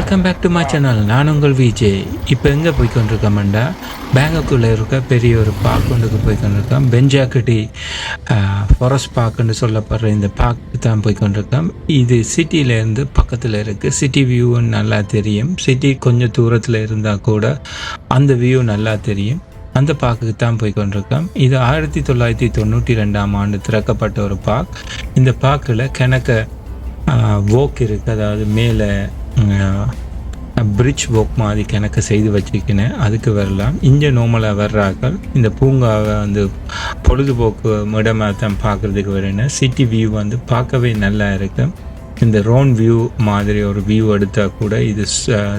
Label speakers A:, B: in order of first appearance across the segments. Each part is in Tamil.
A: Welcome back to my channel. நான் உங்கள் விஜே. இப்போ எங்கே போய்கொண்டிருக்கோம்டா, பேங்காக்குள்ளே இருக்க பெரிய ஒரு பார்க் ஒன்றுக்கு போய்கொண்டிருக்கோம். பெஞ்சாக்கிட்டி ஃபாரஸ்ட் பார்க்குன்னு சொல்லப்படுற இந்த பார்க்கு தான் போய்கொண்டிருக்கோம். இது சிட்டியிலேருந்து பக்கத்தில் இருக்குது. சிட்டி வியூ நல்லா தெரியும். சிட்டி கொஞ்சம் தூரத்தில் இருந்தால் கூட அந்த வியூ நல்லா தெரியும். அந்த பார்க்குக்கு தான் போய்கொண்டிருக்கோம். இது 1992ஆம் ஆண்டு திறக்கப்பட்ட ஒரு பார்க். இந்த பார்க்கில் கிணக்க வோக் இருக்குது, அதாவது மேலே பிரிட்ஜ் வோக் மாதிரி கணக்கு செய்து வச்சுக்கினேன். அதுக்கு வரலாம். இங்கே நோமலாக வர்றாக்கள் இந்த பூங்காவை வந்து பொழுதுபோக்கு இடமாக தான் பார்க்குறதுக்கு வரேன்னு. சிட்டி வியூ வந்து பார்க்கவே நல்லா இருக்கும். இந்த ரோன் வியூ மாதிரி ஒரு வியூ எடுத்தால் கூட இது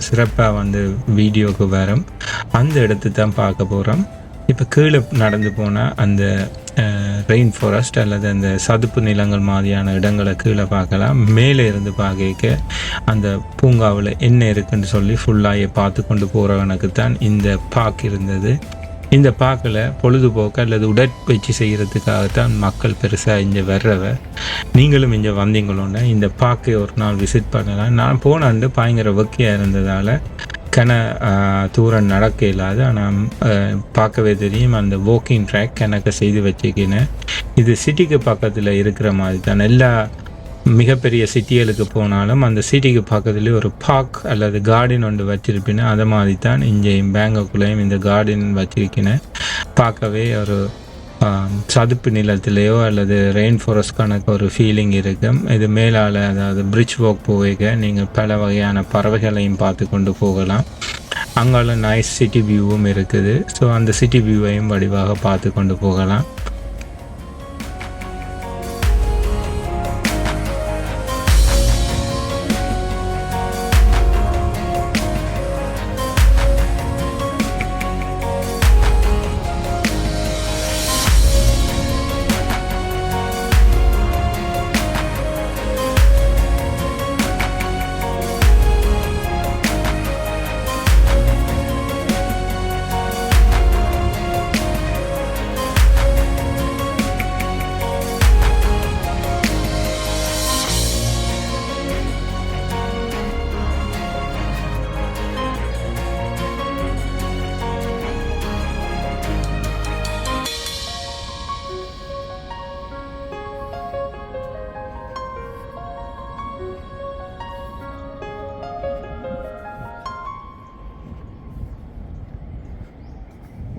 A: சிறப்பாக வந்து வீடியோவுக்கு வரும். அந்த இடத்து தான் பார்க்க போகிறோம். இப்போ கீழே நடந்து போனால் அந்த ரெயின் ஃபாரஸ்ட் அல்லது அந்த சதுப்பு நிலங்கள் மாதிரியான இடங்களை கீழே பார்க்கலாம். மேலே இருந்து பார்க்க அந்த பூங்காவில் என்ன இருக்குன்னு சொல்லி ஃபுல்லாக பார்த்து கொண்டு போகிறவனுக்கு தான் இந்த பார்க் இருந்தது. இந்த பார்க்கில் பொழுதுபோக்கு அல்லது உடற்பயிற்சி செய்கிறதுக்காகத்தான் மக்கள் பெருசாக இங்கே வர்றவ. நீங்களும் இங்கே வந்தீங்களோன்னா இந்த பார்க்கை ஒரு நாள் விசிட் பண்ணலாம். நான் போன ஆண்டு பயங்கர வெக்கையாக இருந்ததால் தூரம் நடக்க இல்லாது. ஆனால் பார்க்கவே தெரியும் அந்த வாக்கிங் ட்ராக் எனக்கு செய்து வச்சுக்கினேன். இது சிட்டிக்கு பக்கத்தில் இருக்கிற மாதிரி தான். எல்லா மிகப்பெரிய சிட்டிகளுக்கு போனாலும் அந்த சிட்டிக்கு பக்கத்துலேயே ஒரு பார்க் அல்லது கார்டன் ஒன்று வச்சுருப்பினேன். அதை மாதிரி தான் இங்கேயும் பேங்காக்குள்ளேயும் இந்த கார்டன் வச்சுருக்கினேன். பார்க்கவே ஒரு சதுப்பு நிலத்திலேயோ அல்லது ரெயின் ஃபாரஸ்ட் கணக்கு ஒரு ஃபீலிங் இருக்கும். இது மேலால், அதாவது பிரிட்ஜ் வாக் போக நீங்கள் பல வகையான பறவைகளையும் பார்த்து கொண்டு போகலாம். அங்கால நைஸ் சிட்டி வியூவும் இருக்குது. ஸோ அந்த சிட்டி வியூவையும் வடிவாக பார்த்து கொண்டு போகலாம்.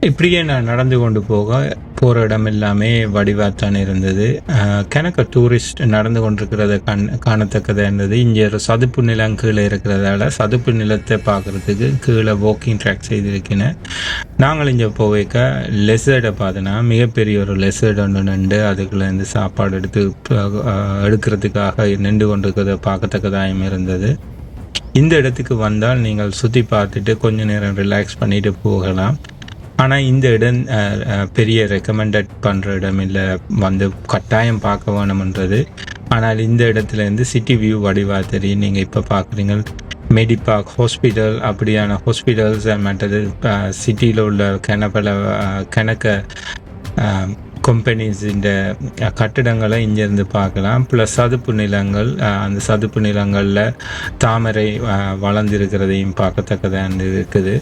A: இப்படியே நான் நடந்து கொண்டு போகிற இடம் எல்லாமே வடிவாத்தான் இருந்தது. கணக்க டூரிஸ்ட் நடந்து கொண்டிருக்கிறத காணத்தக்கதாக இருந்தது. இங்கே ஒரு சதுப்பு நிலம் கீழே இருக்கிறதால சதுப்பு நிலத்தை பார்க்குறதுக்கு கீழே வாக்கிங் ட்ராக் செய்திருக்கிறேன். நாங்கள் இங்கே போவேக்க லெசர்டை பார்த்தோன்னா மிகப்பெரிய ஒரு லெசர்ட் ஒன்று நின்று அதுக்குள்ளேருந்து சாப்பாடு எடுக்கிறதுக்காக நின்று கொண்டிருக்கிறத பார்க்கத்தக்கதாயும் இருந்தது. இந்த இடத்துக்கு வந்தால் நீங்கள் சுற்றி பார்த்துட்டு கொஞ்சம் நேரம் ரிலாக்ஸ் பண்ணிட்டு போகலாம். ஆனால் இந்த இடம் பெரிய ரெக்கமெண்டட் பண்ணுற இடம் இல்லை, வந்து கட்டாயம் பார்க்க வேணும்ன்றது. ஆனால் இந்த இடத்துலேருந்து சிட்டி வியூ வடிவாக தெரியும். நீங்கள் இப்போ பார்க்குறீங்க மெடிபார்க் ஹாஸ்பிட்டல், அப்படியான ஹாஸ்பிட்டல்ஸ் மற்றது சிட்டியில் உள்ள கணக்க கம்பெனிஸ் இந்த கட்டிடங்களை இங்கேருந்து பார்க்கலாம். ப்ளஸ் சதுப்பு நிலங்கள், அந்த சதுப்பு நிலங்களில் தாமரை வளர்ந்துருக்கிறதையும் பார்க்கத்தக்கதாக இருக்குது.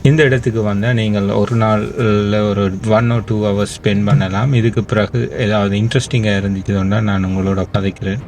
A: இந்த இடத்துக்கு வந்தால் நீங்கள் ஒரு நாளில் ஒரு 1 or 2 hours ஸ்பெண்ட் பண்ணலாம். இதுக்கு பிறகு ஏதாவது இன்ட்ரெஸ்டிங்காக இருந்துச்சுன்னா நான் உங்களோட கதைக்கிறேன்.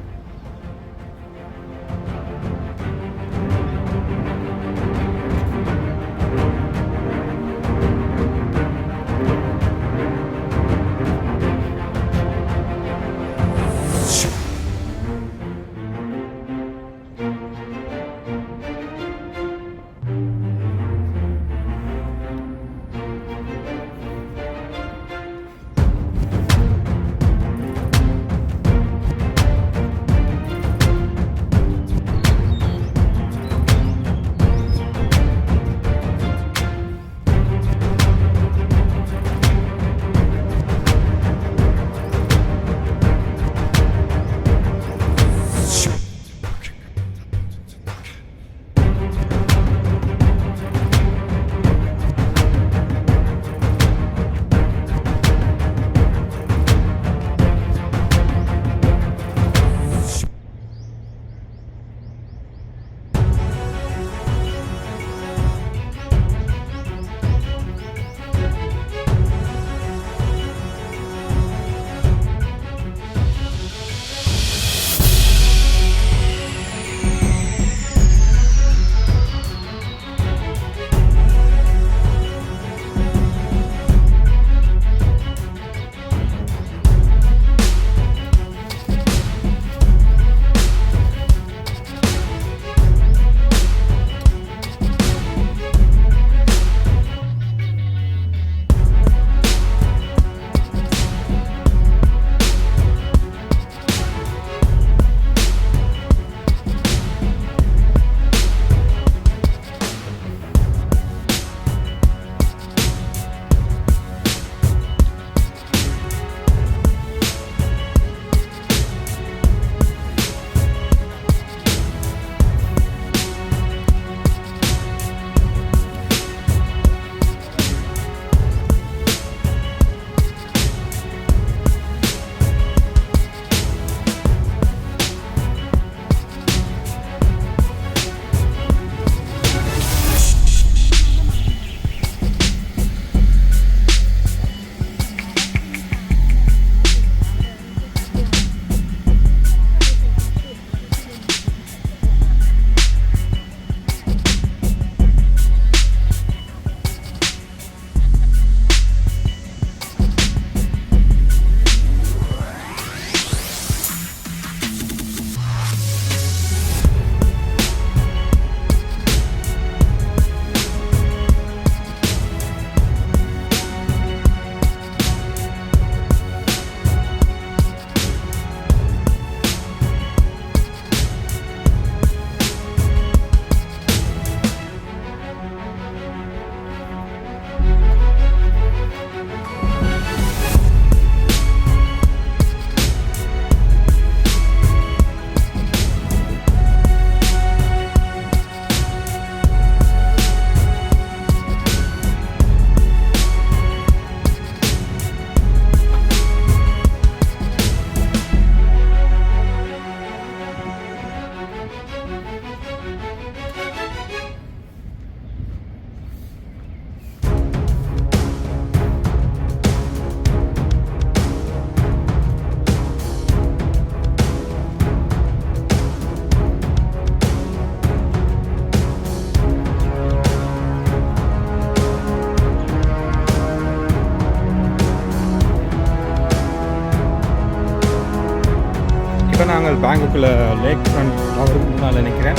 A: நாங்கள் பேங்காக்கில் லேக் ஃப்ரண்ட் டவருக்கு முன்னால் நினைக்கிறேன்.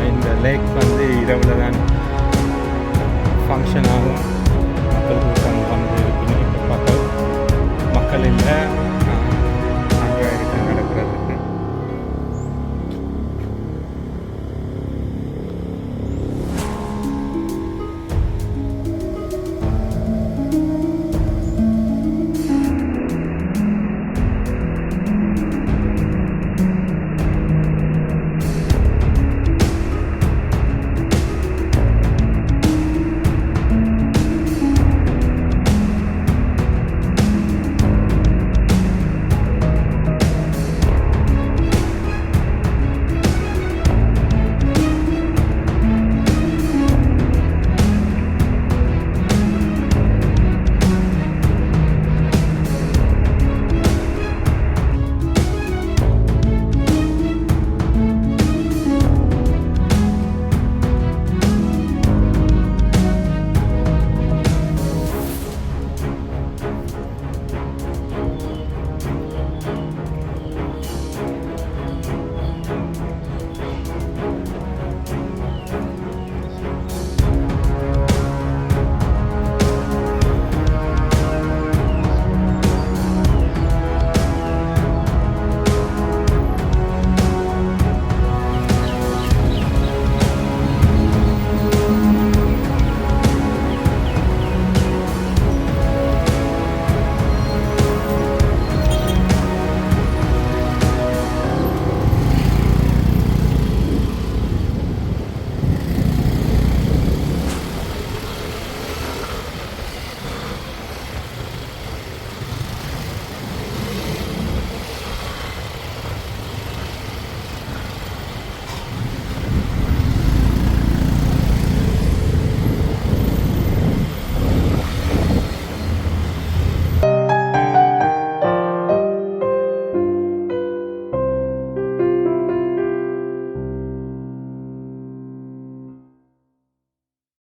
A: இந்த லேக் வந்து இரவில் தான் ஃபங்க்ஷன் ஆகும்.